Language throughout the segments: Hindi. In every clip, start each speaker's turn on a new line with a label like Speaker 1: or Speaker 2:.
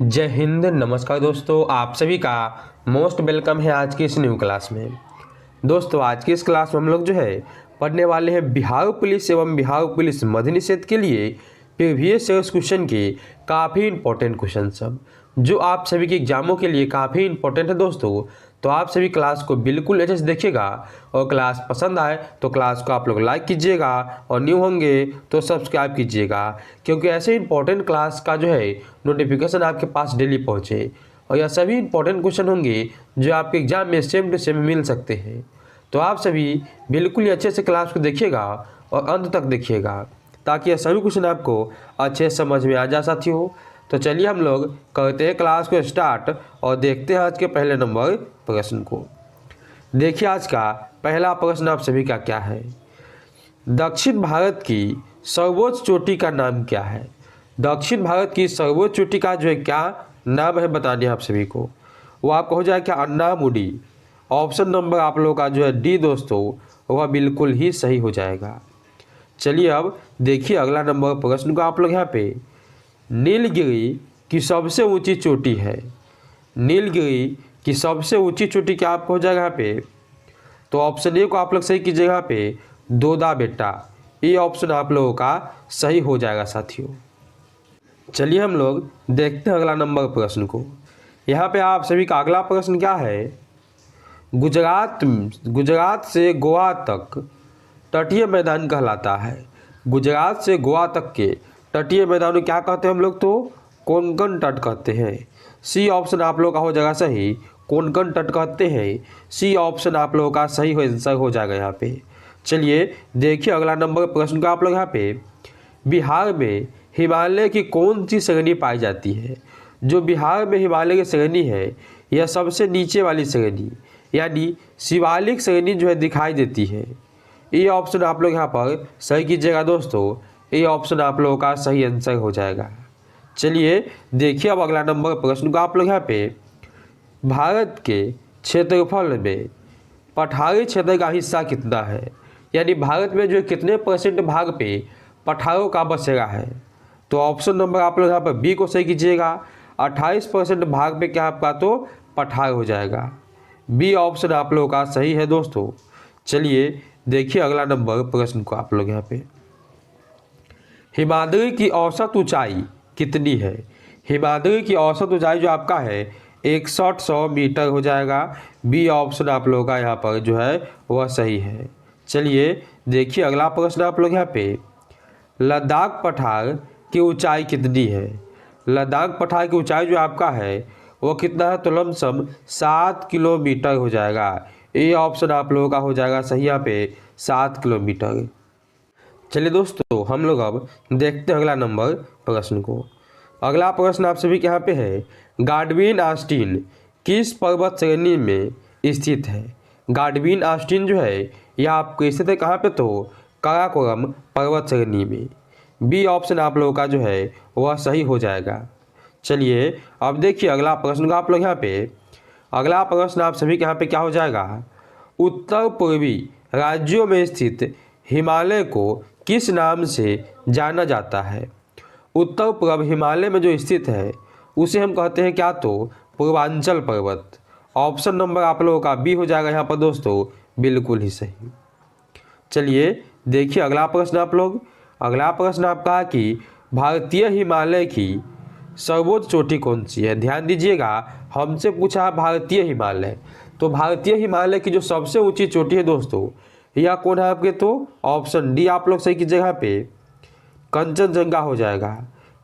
Speaker 1: जय हिंद। नमस्कार दोस्तों, आप सभी का मोस्ट वेलकम है आज की इस न्यू क्लास में। दोस्तों आज की इस क्लास में हम लोग जो है पढ़ने वाले हैं बिहार पुलिस एवं बिहार पुलिस मध्य निषेध के लिए प्रीवियस ईयर्स क्वेश्चन के काफ़ी इंपॉर्टेंट क्वेश्चन सब जो आप सभी के एग्जामों के लिए काफ़ी इंपॉर्टेंट है दोस्तों। तो आप सभी क्लास को बिल्कुल अच्छे से देखिएगा और क्लास पसंद आए तो क्लास को आप लोग लाइक कीजिएगा और न्यू होंगे तो सब्सक्राइब कीजिएगा, क्योंकि ऐसे इंपॉर्टेंट क्लास का जो है नोटिफिकेशन आपके पास डेली पहुँचे और यह सभी इंपॉर्टेंट क्वेश्चन होंगे जो आपके एग्जाम में सेम टू सेम मिल सकते हैं। तो आप सभी बिल्कुल ही अच्छे से क्लास को देखिएगा और अंत तक देखिएगा ताकि यह सभी क्वेश्चन आपको अच्छे से समझ में आ जा साथियों। तो चलिए हम लोग करते हैं क्लास को स्टार्ट और देखते हैं आज के पहले नंबर प्रश्न को। देखिए आज का पहला प्रश्न आप सभी का क्या है। दक्षिण भारत की सर्वोच्च चोटी का नाम क्या है। दक्षिण भारत की सर्वोच्च चोटी का जो है क्या नाम है बताने आप सभी को। वो आपको हो जाएगा क्या, अन्नामुडी। ऑप्शन नंबर आप लोगों का जो है डी दोस्तों, वह बिल्कुल ही सही हो जाएगा। चलिए अब देखिए अगला नंबर प्रश्न को आप लोग यहाँ पे। नीलगिरी की सबसे ऊंची चोटी है। नीलगिरी की सबसे ऊंची चोटी क्या आपको हो जाएगा यहाँ पे। तो ऑप्शन ए को आप लोग सही कीजिएगा यहाँ पे, दोदा बेटा। ये ऑप्शन आप लोगों का सही हो जाएगा साथियों। चलिए हम लोग देखते हैं अगला नंबर प्रश्न को। यहाँ पे आप सभी का अगला प्रश्न क्या है। गुजरात से गोवा तक तटीय मैदान कहलाता है। गुजरात से गोवा तक के तटीय मैदान क्या कहते हैं हम लोग, तो कोंकण तट कहते हैं। सी ऑप्शन आप लोगों का हो जाएगा सही, कोंकण तट कहते हैं। सी ऑप्शन आप लोगों का सही आंसर हो जाएगा यहाँ पे। चलिए देखिए अगला नंबर प्रश्न का आप लोग यहाँ पे। बिहार में हिमालय की कौन सी श्रेणी पाई जाती है। जो बिहार में हिमालय की श्रेणी है यह सबसे नीचे वाली श्रेणी यानी शिवालिक श्रेणी जो है दिखाई देती है। ये ऑप्शन आप लोग यहाँ पर सही कीजिएगा दोस्तों। ये ऑप्शन आप लोगों का सही आंसर हो जाएगा। चलिए देखिए अब अगला नंबर प्रश्न को आप लोग यहाँ पे। भारत के क्षेत्रफल में पठारी क्षेत्र का हिस्सा कितना है। यानी भारत में जो कितने परसेंट भाग पे पठारों का बसेरा है। तो ऑप्शन नंबर आप लोग यहाँ पर बी को सही कीजिएगा। 28% भाग पे क्या आपका तो पठार हो जाएगा। बी ऑप्शन आप लोगों का सही है दोस्तों। चलिए देखिए अगला नंबर प्रश्न को आप लोग यहाँ पे। हिमाद्री की औसत ऊंचाई कितनी है। हिमाद्री की औसत ऊंचाई जो आपका है 6100 मीटर हो जाएगा। बी ऑप्शन आप लोगों का यहाँ पर जो है वह सही है। चलिए देखिए अगला प्रश्न आप लोग यहाँ पे। लद्दाख पठार की ऊंचाई कितनी है। लद्दाख पठार की ऊंचाई जो आपका है वो कितना है, तो लमसम 7 किलोमीटर हो जाएगा। ये ऑप्शन आप लोगों का हो जाएगा सही यहाँ पे 7 किलोमीटर। चलिए दोस्तों हम लोग अब देखते हैं अगला नंबर प्रश्न को। अगला प्रश्न आप सभी के यहाँ पे है। गाडविन आस्टीन किस पर्वत श्रेणी में स्थित है। गाडविन आस्टीन जो है यह आपको स्थित है कहाँ पे, तो काराकोरम पर्वत श्रेणी में। बी ऑप्शन आप लोगों का जो है वह सही हो जाएगा। चलिए अब देखिए अगला प्रश्न का आप लोग यहाँ पे। अगला प्रश्न आप सभी के यहाँ पे क्या हो जाएगा। उत्तर पूर्वी राज्यों में स्थित हिमालय को किस नाम से जाना जाता है। उत्तर पूर्व हिमालय में जो स्थित है उसे हम कहते हैं क्या, तो पूर्वांचल पर्वत। ऑप्शन नंबर आप लोगों का बी हो जाएगा यहाँ पर दोस्तों, बिल्कुल ही सही। चलिए देखिए अगला प्रश्न आप लोग। अगला प्रश्न आपका कि भारतीय हिमालय की सर्वोच्च चोटी कौन सी है। ध्यान दीजिएगा हमसे पूछा है भारतीय हिमालय, तो भारतीय हिमालय की जो सबसे ऊंची चोटी है दोस्तों यह कौन है आपके, तो ऑप्शन डी आप लोग सही कीजिएगा यहाँ पे, कंचनजंगा हो जाएगा।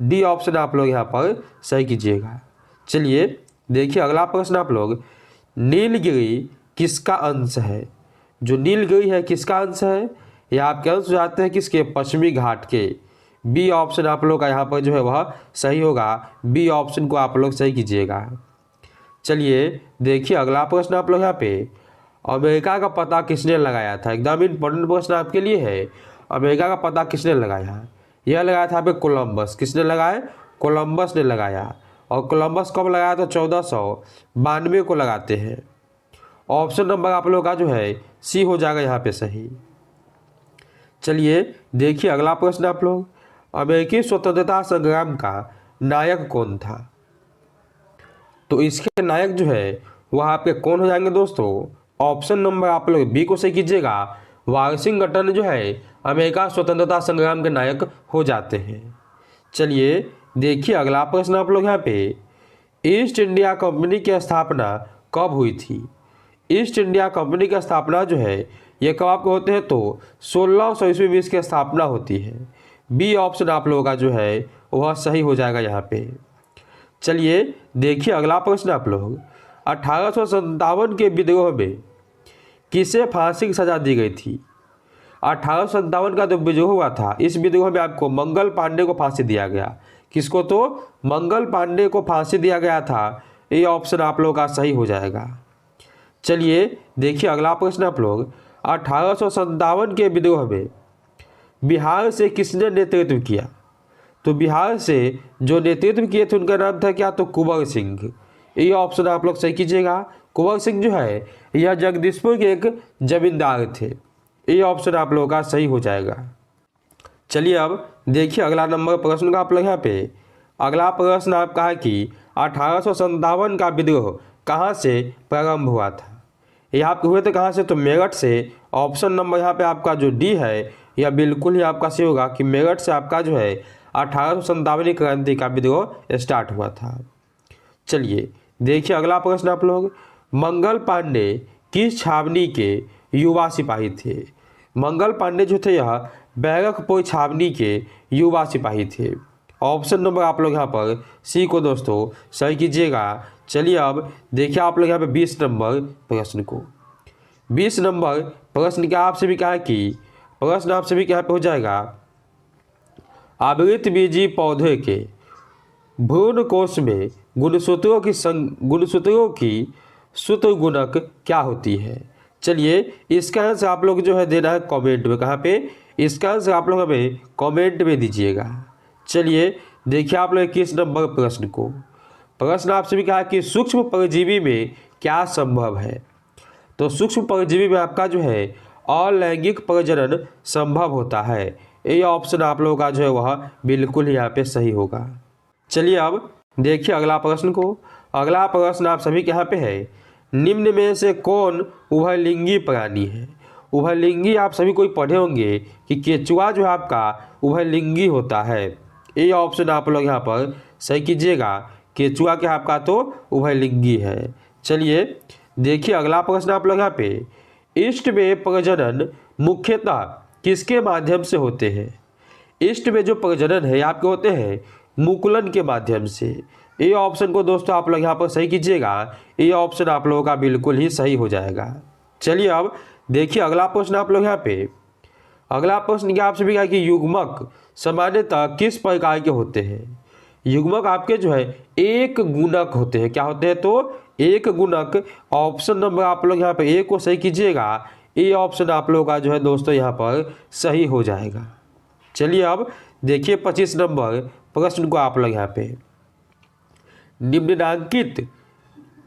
Speaker 1: डी ऑप्शन आप लोग यहाँ पर सही कीजिएगा। चलिए देखिए अगला प्रश्न आप लोग। नीलगिरी किसका अंश है। जो नीलगिरी है किसका अंश है, यह आपके अंश जाते हैं किसके, पश्चिमी घाट के। बी ऑप्शन आप लोग का यहाँ पर जो है वह सही होगा। बी ऑप्शन को आप लोग सही कीजिएगा। चलिए देखिए अगला प्रश्न आप लोग यहाँ पे। अमेरिका का पता किसने लगाया था। एकदम इम्पोर्टेंट प्रश्न आपके लिए है। अमेरिका का पता किसने लगाया। यह लगाया था यहाँ पे कोलंबस। किसने लगाया, कोलंबस ने लगाया। और कोलंबस कब लगाया, तो 1492 को लगाते हैं। ऑप्शन नंबर आप लोग का जो है सी हो जाएगा यहाँ पे सही। चलिए देखिए अगला प्रश्न आप लोग। अमेरिकी स्वतंत्रता संग्राम का नायक कौन था। तो इसके नायक जो है वह आपके कौन हो जाएंगे दोस्तों? ऑप्शन नंबर आप लोग बी को सही कीजिएगा। वाशिंगटन जो है अमेरिका स्वतंत्रता संग्राम के नायक हो जाते हैं। चलिए देखिए अगला प्रश्न आप लोग यहाँ पे, ईस्ट इंडिया कंपनी की स्थापना कब हुई थी? ईस्ट इंडिया कंपनी की स्थापना जो है ये कब आपको होते हैं? तो 1600 ईस्वी में इसकी स्थापना होती है। बी ऑप्शन आप लोगों का जो है वह सही हो जाएगा यहाँ पे। चलिए देखिए अगला प्रश्न आप लोग, 1857 के विद्रोह में किसे फांसी की सजा दी गई थी? 1857 का जो विद्रोह हुआ था, इस विद्रोह में आपको मंगल पांडे को फांसी दिया गया। किसको? तो मंगल पांडे को फांसी दिया गया था। ये ऑप्शन आप लोगों का सही हो जाएगा। चलिए देखिए अगला प्रश्न आप लोग, 1857 के विद्रोह में बिहार से किसने नेतृत्व किया? तो बिहार से जो नेतृत्व किए थे उनका नाम था क्या? तो कुंवर सिंह। ये ऑप्शन आप लोग सही कीजिएगा। कुंवर सिंह जो है यह जगदीशपुर के एक जमींदार थे। ये ऑप्शन आप लोगों का सही हो जाएगा। चलिए अब देखिए अगला नंबर प्रश्न का आप लोग यहाँ पे, अगला प्रश्न आपका है कि 1857 का विद्रोह कहाँ से प्रारंभ हुआ था? ये आपके हुए थे कहाँ से? तो मेरठ से। ऑप्शन नंबर यहाँ पे आपका जो डी है यह बिल्कुल ही आपका सही होगा कि मेरठ से आपका जो है 1857 क्रांति का विद्रोह स्टार्ट हुआ था। चलिए देखिए अगला प्रश्न आप लोग, मंगल पांडे किस छावनी के युवा सिपाही थे? मंगल पांडे जो थे यह बैरकपुर छावनी के युवा सिपाही थे। ऑप्शन नंबर आप लोग यहाँ पर सी को दोस्तों सही कीजिएगा। चलिए अब देखिए आप लोग यहाँ पे 20 नंबर प्रश्न को, 20 नंबर प्रश्न क्या आपसे भी कहा है कि प्रश्न आपसे भी क्या पे हो जाएगा, आवृत बीजी पौधे के भ्रूण कोश में गुणसूत्रों की सूत्र गुणक क्या होती है? चलिए इसका आंसर आप लोग जो है देना है कमेंट में। कहाँ पे? इसका आंसर आप लोग हमें कमेंट में दीजिएगा। चलिए देखिए आप लोग 21 नंबर प्रश्न को, प्रश्न आपसे भी कहा कि सूक्ष्म परजीवी में क्या संभव है? तो सूक्ष्म परजीवी में आपका जो है अलैंगिक प्रजनन संभव होता है। ये ऑप्शन आप लोगों का जो है वह बिल्कुल यहाँ पे सही होगा। चलिए अब देखिए अगला प्रश्न को, अगला प्रश्न आप सभी के यहाँ पे है, निम्न में से कौन उभयलिंगी प्राणी है? उभयलिंगी आप सभी कोई पढ़े होंगे कि केचुआ जो है आपका उभयलिंगी होता है। ये ऑप्शन आप लोग यहाँ पर सही कीजिएगा। केचुआ क्या आपका तो उभयलिंगी है। चलिए देखिए अगला प्रश्न आप लोग यहाँ पे, ईस्ट में प्रजनन मुख्यतः किसके माध्यम से होते हैं? ईस्ट में जो प्रजनन है आपके होते हैं मुकुलन के माध्यम से। ये ऑप्शन को दोस्तों आप लोग यहाँ पर सही कीजिएगा। ये ऑप्शन आप लोगों का बिल्कुल ही सही हो जाएगा। चलिए अब देखिए अगला प्रश्न आप लोग यहाँ पे, अगला प्रश्न क्या आपसे भी कहा कि युग्मक सामान्यतः किस प्रकार के होते हैं? युग्मक आपके जो है एक गुणक होते हैं। क्या होते हैं? तो एक गुणक। ऑप्शन नंबर आप लोग यहाँ पे ए को सही कीजिएगा। ये ऑप्शन आप लोगों का जो है दोस्तों यहाँ पर सही हो जाएगा। चलिए अब देखिए 25 नंबर प्रश्न को आप लोग यहाँ पे, निम्नलिखित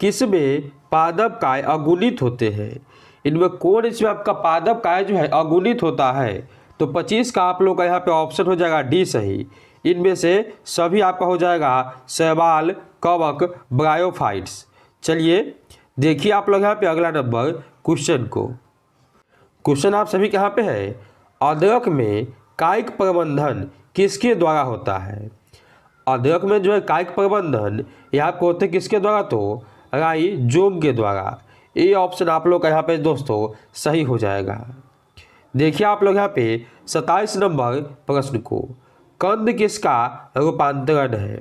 Speaker 1: किसमें पादप काय अगुणित होते हैं? इनमें कौन इसमें आपका पादप काय जो है अगुणित होता है? तो 25 का आप लोग का यहाँ पे ऑप्शन हो जाएगा डी सही। इनमें से सभी आपका हो जाएगा शैवाल, कवक, ब्रायोफाइट्स। चलिए देखिए आप लोग यहाँ पे अगला नंबर क्वेश्चन को, क्वेश्चन आप सभी के यहाँ पे है, अदरक में कायिक प्रबंधन किसके द्वारा होता है? अदरक में जो है कायिक प्रबंधन यहाँ पे होते किसके द्वारा? तो राइजोम के द्वारा। ये ऑप्शन आप लोग का यहाँ पे दोस्तों सही हो जाएगा। देखिए आप लोग यहाँ पे 27 नंबर प्रश्न को, कंद किसका रूपांतरण है?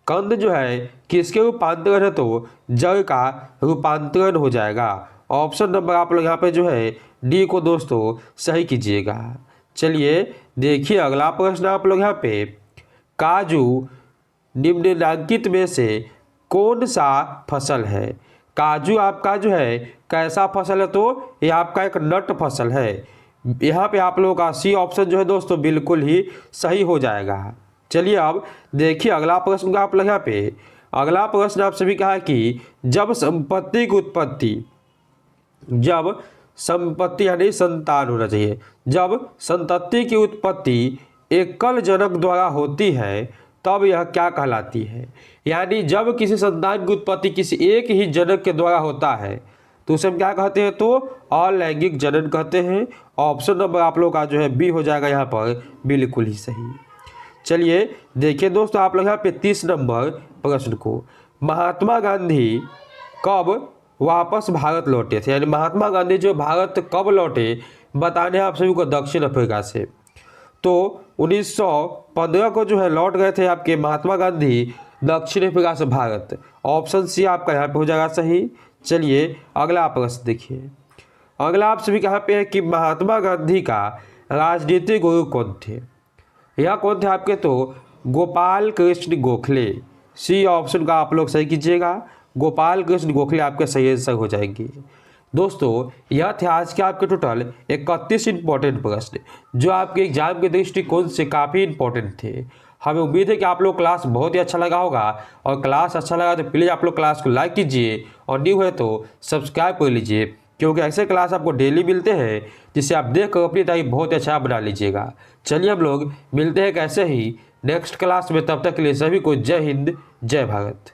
Speaker 1: कंद जो है किसके रूपांतरण है? तो जड़ का रूपांतरण हो जाएगा। ऑप्शन नंबर आप लोग यहाँ पे जो है डी को दोस्तों सही कीजिएगा। चलिए देखिए अगला प्रश्न आप लोग यहाँ पे, काजू निम्नलिखित में से कौन सा फसल है? काजू आपका जो है कैसा फसल है? तो यह आपका एक नट फसल है। यहाँ पे आप लोगों का सी ऑप्शन जो है दोस्तों बिल्कुल ही सही हो जाएगा। चलिए अब देखिए अगला प्रश्न का आप लोग यहाँ पे, अगला प्रश्न आप सभी कहा कि जब संपत्ति की उत्पत्ति, जब संपत्ति यानी संतान होना चाहिए, जब संतति की उत्पत्ति एकल जनक द्वारा होती है तब यह क्या कहलाती है। यानी जब किसी संतान की उत्पत्ति किसी एक ही जनक के द्वारा होता है तो उसे हम क्या कहते हैं, तो अलैंगिक जनन कहते हैं। ऑप्शन नंबर आप लोग का जो है बी हो जाएगा यहाँ पर बिल्कुल ही सही। चलिए देखिए दोस्तों, आप लोग यहाँ पे 30 नंबर प्रश्न को, महात्मा गांधी कब वापस भारत लौटे थे, यानी महात्मा गांधी जो भारत कब लौटे बताने हैं आप सभी को दक्षिण अफ्रीका से। तो 1915 को जो है लौट गए थे आपके महात्मा गांधी दक्षिण अफ्रीका से भारत। ऑप्शन सी आपका यहाँ पे हो जाएगा सही। चलिए अगला प्रश्न देखिए, अगला आप सभी यहाँ पे है कि महात्मा गांधी का राजनीतिक गुरु कौन थे। यह कौन थे आपके, तो गोपाल कृष्ण गोखले। सी ऑप्शन का आप लोग सही कीजिएगा, गोपाल कृष्ण गोखले आपके सही आंसर हो जाएंगे। दोस्तों यह थे आज के आपके टोटल 31 इंपॉर्टेंट प्रश्न जो आपके एग्जाम के दृष्टिकोण से काफ़ी इंपॉर्टेंट थे। हमें उम्मीद है कि आप लोग क्लास बहुत ही अच्छा लगा होगा, और क्लास अच्छा लगा तो प्लीज़ आप लोग क्लास को लाइक कीजिए, और न्यू है तो सब्सक्राइब कर लीजिए, क्योंकि ऐसे क्लास आपको डेली मिलते हैं जिसे आप देख कर अपनी तैयारी बहुत अच्छा बना लीजिएगा। चलिए हम लोग मिलते हैं कैसे ही नेक्स्ट क्लास में, तब तक के लिए सभी को जय हिंद जय भारत।